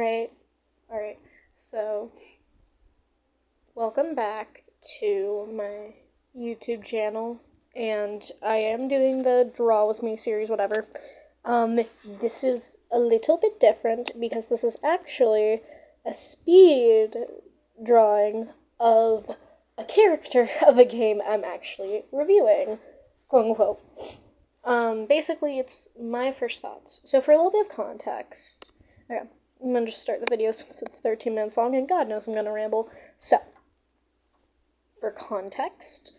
Alright. So, welcome back to my YouTube channel. And I am doing the Draw With Me series, whatever. This is a little bit different because this is actually a speed drawing of a character of a game I'm actually reviewing, quote unquote. Basically, it's my first thoughts. So, for a little bit of context, okay, I'm gonna just start the video since it's 13 minutes long, and God knows I'm gonna ramble. So, for context,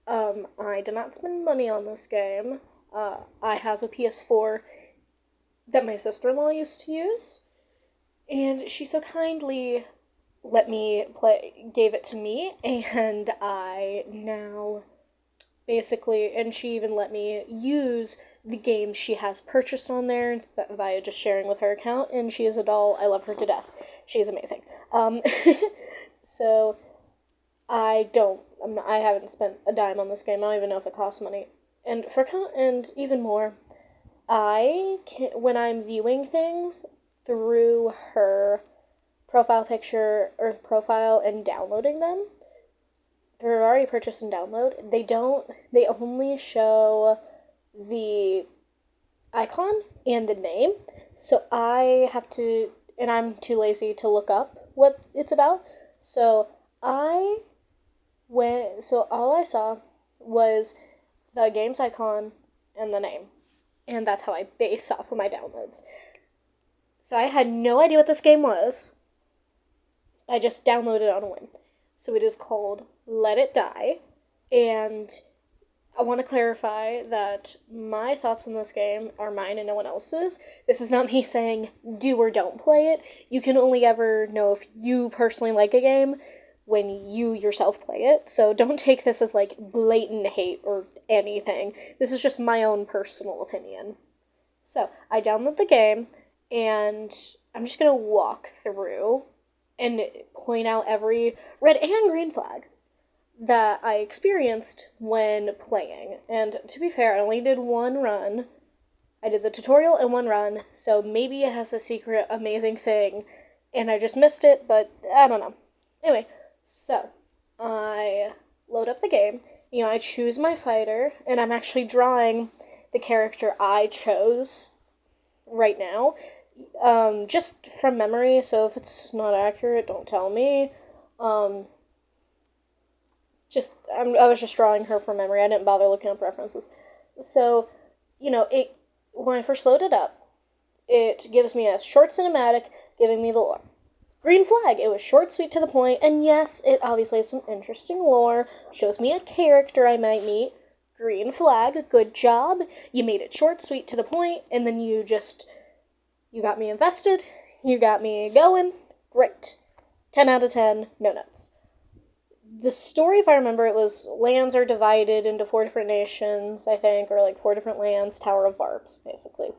I did not spend money on this game. I have a PS4 that my sister-in-law used to use, and she so kindly gave it to me, and I now basically, and she even let me use the games she has purchased on there via just sharing with her account, and she is a doll. I love her to death. She's amazing. So I haven't spent a dime on this game. I don't even know if it costs money. And even more, when I'm viewing things through her profile picture or profile and downloading them, they're already purchased and download. They only show the icon and the name. So I'm too lazy to look up what it's about. So all I saw was the game's icon and the name. And that's how I base off of my downloads. So I had no idea what this game was. I just downloaded on a whim. So it is called Let It Die, and I want to clarify that my thoughts on this game are mine and no one else's. This is not me saying do or don't play it. You can only ever know if you personally like a game when you yourself play it, so don't take this as like blatant hate or anything. This is just my own personal opinion. So, I download the game, and I'm just gonna walk through and point out every red and green flag that I experienced when playing. And to be fair, I only did one run. I did the tutorial in one run, so maybe it has a secret amazing thing, and I just missed it, but I don't know. Anyway, so I load up the game. I choose my fighter, and I'm actually drawing the character I chose right now. Just from memory, so if it's not accurate, don't tell me. I was just drawing her from memory. I didn't bother looking up references. So, when I first load it up, it gives me a short cinematic giving me the lore. Green flag, it was short, sweet, to the point, and yes, it obviously has some interesting lore, shows me a character I might meet. Green flag, good job. You made it short, sweet, to the point, and then you got me invested, you got me going, great. 10 out of 10, no nuts. The story, if I remember, it was lands are divided into 4 different nations, I think, or like 4 different lands, Tower of Barbs, basically.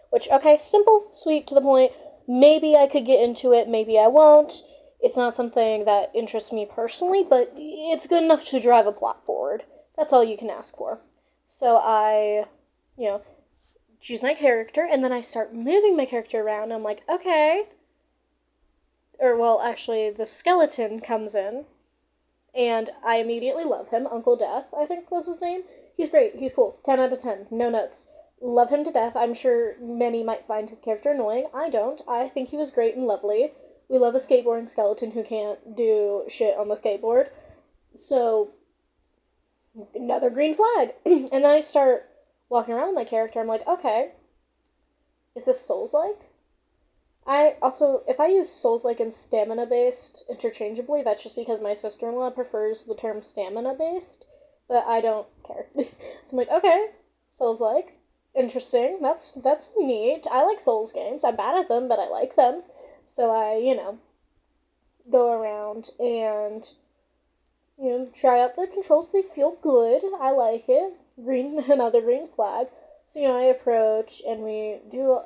Which, okay, simple, sweet, to the point. Maybe I could get into it, maybe I won't. It's not something that interests me personally, but it's good enough to drive a plot forward. That's all you can ask for. So I, choose my character, and then I start moving my character around. I'm like, okay. Actually, the skeleton comes in, and I immediately love him. Uncle Death, I think was his name. He's great. He's cool. 10 out of 10. No nuts. Love him to death. I'm sure many might find his character annoying. I don't. I think he was great and lovely. We love a skateboarding skeleton who can't do shit on the skateboard. So, another green flag. And then I start walking around with my character. I'm like, okay, is this Souls-like? If I use Souls-like and stamina-based interchangeably, that's just because my sister-in-law prefers the term stamina-based, but I don't care. So I'm like, okay, Souls-like, interesting, that's neat. I like Souls games. I'm bad at them, but I like them. So I, go around and, try out the controls. They feel good. I like it. Another green flag. So, I approach, and we do,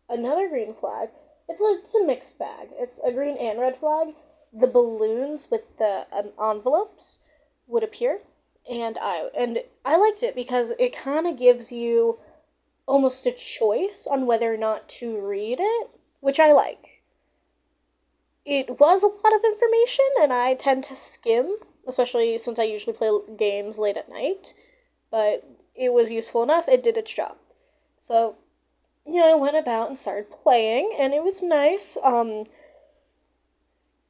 another green flag. It's a mixed bag. It's a green and red flag. The balloons with the envelopes would appear, and I liked it because it kind of gives you almost a choice on whether or not to read it, which I like. It was a lot of information, and I tend to skim, especially since I usually play games late at night, but it was useful enough, it did its job. So, I went about and started playing, and it was nice.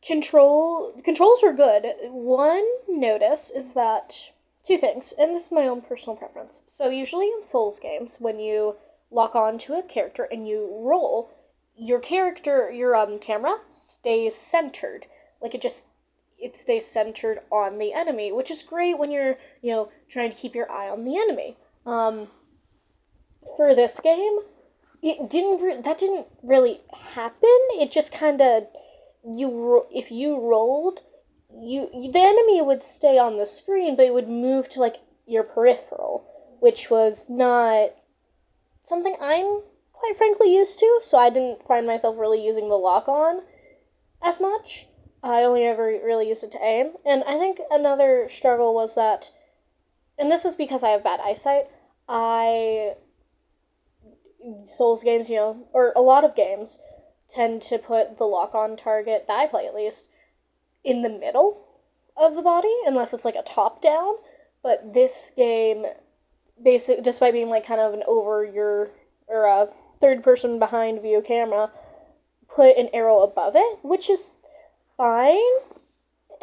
Controls were good. One notice is that two things, and this is my own personal preference. So usually in Souls games, when you lock on to a character and you roll, your camera stays centered. Like it stays centered on the enemy, which is great when you're trying to keep your eye on the enemy. For this game, that didn't really happen. It just kind of if you rolled, the enemy would stay on the screen, but it would move to like your peripheral, which was not something I'm quite frankly used to. So I didn't find myself really using the lock on as much. I only ever really used it to aim, and I think another struggle was that, and this is because I have bad eyesight. I Souls games, or a lot of games, tend to put the lock-on target, that I play at least, in the middle of the body, unless it's like a top-down. But this game, despite being like kind of an over your, or a third-person behind view camera, put an arrow above it, which is fine,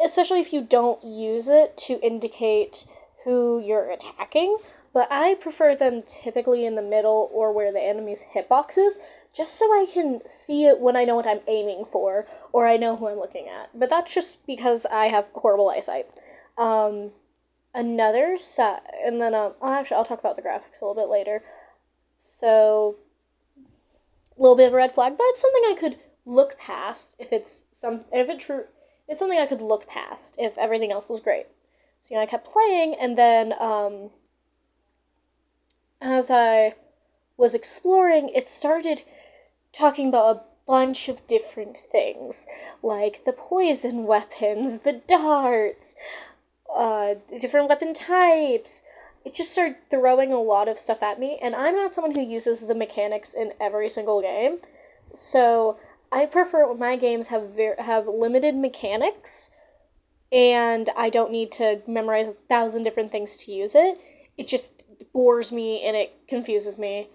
especially if you don't use it to indicate who you're attacking. But I prefer them typically in the middle or where the enemy's hitbox is, just so I can see it when I know what I'm aiming for, or I know who I'm looking at. But that's just because I have horrible eyesight. Another set, and then actually I'll talk about the graphics a little bit later. So, a little bit of a red flag, but it's something I could look past it's something I could look past if everything else was great. So I kept playing, and then as I was exploring, it started talking about a bunch of different things, like the poison weapons, the darts, different weapon types. It just started throwing a lot of stuff at me, and I'm not someone who uses the mechanics in every single game, so I prefer when my games have limited mechanics, and I don't need to memorize 1,000 different things to use it. It just bores me and it confuses me.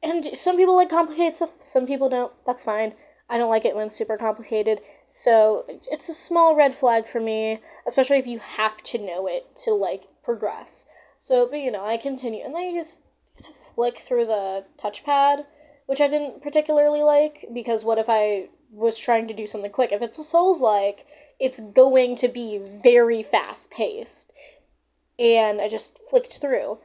And some people like complicated stuff, some people don't. That's fine. I don't like it when it's super complicated. So it's a small red flag for me, especially if you have to know it to like progress. So, but I continue, and then you just flick through the touchpad, which I didn't particularly like, because what if I was trying to do something quick? If it's a Souls-like, it's going to be very fast-paced. And I just flicked through.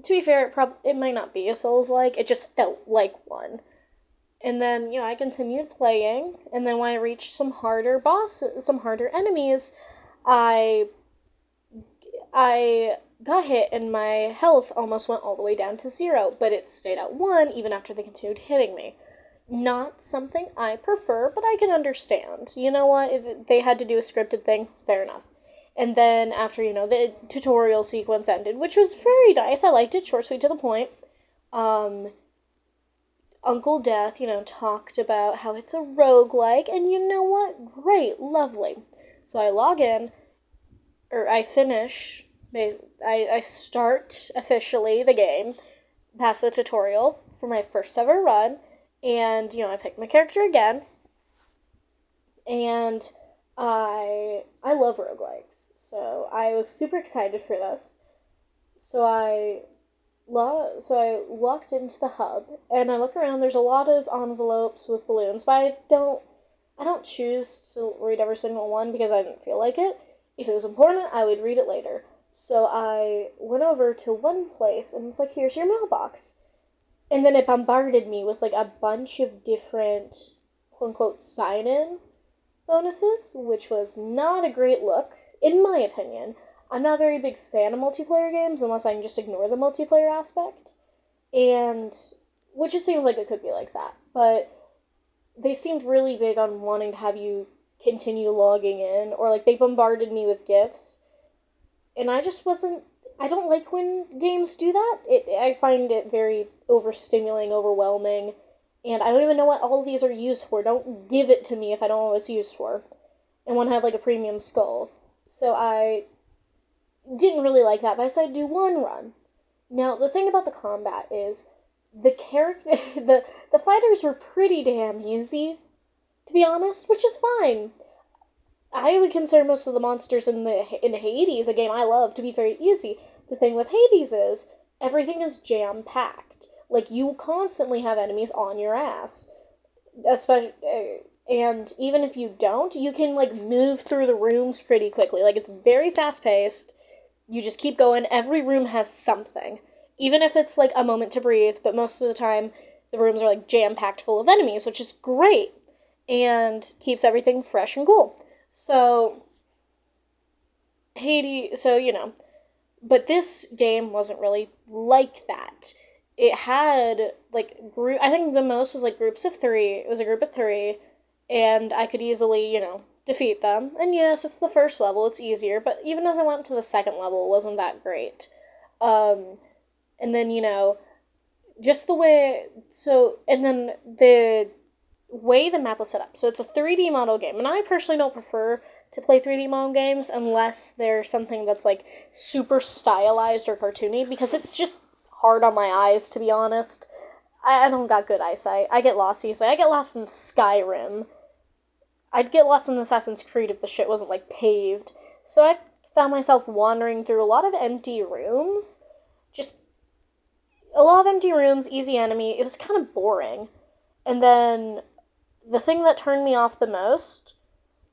To be fair, it might not be a Souls-like, it just felt like one. And then, I continued playing, and then when I reached some harder enemies, I got hit and my health almost went all the way down to 0, but it stayed at 1 even after they continued hitting me. Not something I prefer, but I can understand. You know what? If they had to do a scripted thing, fair enough. And then after, the tutorial sequence ended, which was very nice. I liked it, short, sweet, to the point. Uncle Death, talked about how it's a roguelike, and you know what? Great, lovely. So I log in, or I finish, I start officially the game, past the tutorial for my first ever run, and, I pick my character again, and I love roguelikes, so I was super excited for this. So I walked into the hub, and I look around. There's a lot of envelopes with balloons, but I don't choose to read every single one because I didn't feel like it. If it was important, I would read it later. So I went over to one place, and it's like, here's your mailbox. And then it bombarded me with like a bunch of different quote-unquote sign-in bonuses, which was not a great look, in my opinion. I'm not a very big fan of multiplayer games unless I can just ignore the multiplayer aspect. And, which it seems like it could be like that. But they seemed really big on wanting to have you continue logging in, or like they bombarded me with gifts. And I just wasn't, I don't like when games do that. I find it very overstimulating, overwhelming, And I don't even know what all of these are used for. Don't give it to me if I don't know what it's used for. And one had like a premium skull. So I didn't really like that, but I decided to do one run. Now, the thing about the combat is the character the fighters were pretty damn easy, to be honest, which is fine. I would consider most of the monsters in Hades, a game I love, to be very easy. The thing with Hades is everything is jam packed. Like you constantly have enemies on your ass, especially. And even if you don't, you can like move through the rooms pretty quickly. Like it's very fast paced. You just keep going. Every room has something, even if it's like a moment to breathe. But most of the time, the rooms are like jam packed full of enemies, which is great and keeps everything fresh and cool. So Hades, but this game wasn't really like that. It had like group. I think the most was like groups of three. It was a group of three, and I could easily, defeat them. And yes, it's the first level. It's easier, but even as I went to the second level, it wasn't that great. And then just the way. So and then the way the map was set up. So it's a 3D model game, and I personally don't prefer to play 3D model games unless there's something that's like super stylized or cartoony, because it's just hard on my eyes, to be honest. I don't got good eyesight. I get lost easily. I get lost in Skyrim. I'd get lost in Assassin's Creed if the shit wasn't like paved. So I found myself wandering through a lot of empty rooms. Just a lot of empty rooms, easy enemy. It was kind of boring. And then the thing that turned me off the most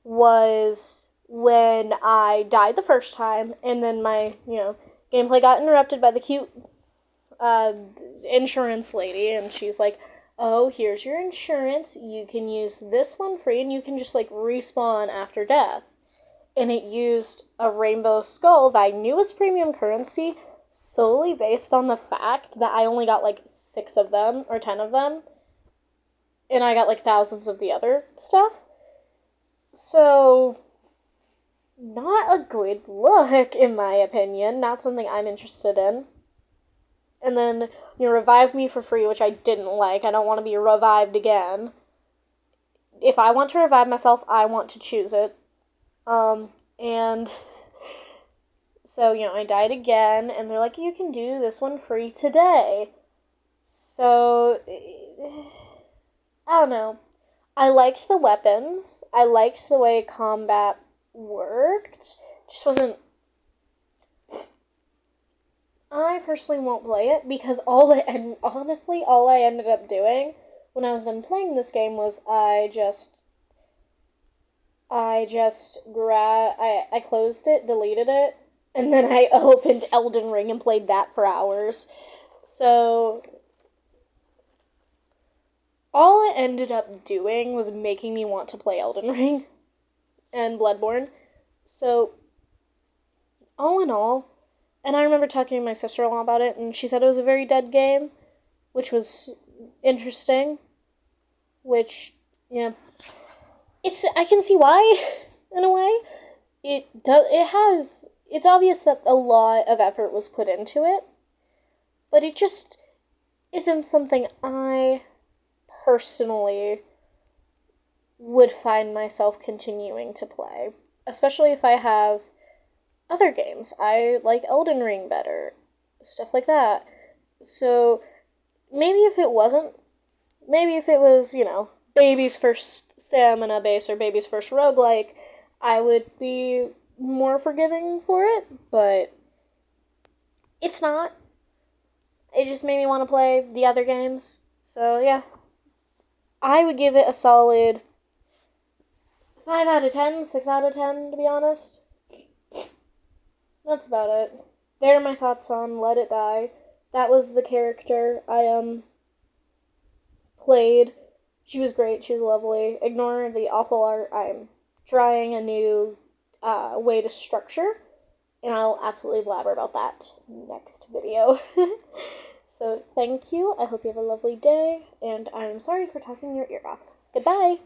was when I died the first time, and then my, gameplay got interrupted by the cute insurance lady, and she's like, oh, here's your insurance, you can use this one free, and you can just, like, respawn after death. And it used a rainbow skull that I knew was premium currency, solely based on the fact that I only got, like, 6 of them, or 10 of them, and I got, like, thousands of the other stuff. So, not a good look, in my opinion. Not something I'm interested in. And then, revive me for free, which I didn't like. I don't want to be revived again. If I want to revive myself, I want to choose it. And so, I died again, and they're like, you can do this one free today. So, I don't know. I liked the weapons. I liked the way combat worked. Just wasn't. I personally won't play it because honestly, all I ended up doing when I was done playing this game was I closed it, deleted it, and then I opened Elden Ring and played that for hours. So all it ended up doing was making me want to play Elden Ring and Bloodborne. So all in all, and I remember talking to my sister-in-law about it, and she said it was a very dead game, which was interesting. Which, yeah, I can see why, in a way. It's obvious that a lot of effort was put into it, but it just isn't something I personally would find myself continuing to play, especially if I have other games. I like Elden Ring better, stuff like that. So maybe if it was, Baby's first stamina base or Baby's first roguelike, I would be more forgiving for it, but it's not. It just made me want to play the other games. So yeah, I would give it a solid 5 out of 10, 6 out of 10, to be honest. That's about it. There are my thoughts on Let It Die. That was the character I played. She was great. She was lovely. Ignore the awful art. I'm trying a new way to structure, and I'll absolutely blabber about that next video. So thank you. I hope you have a lovely day, and I'm sorry for talking your ear off. Goodbye!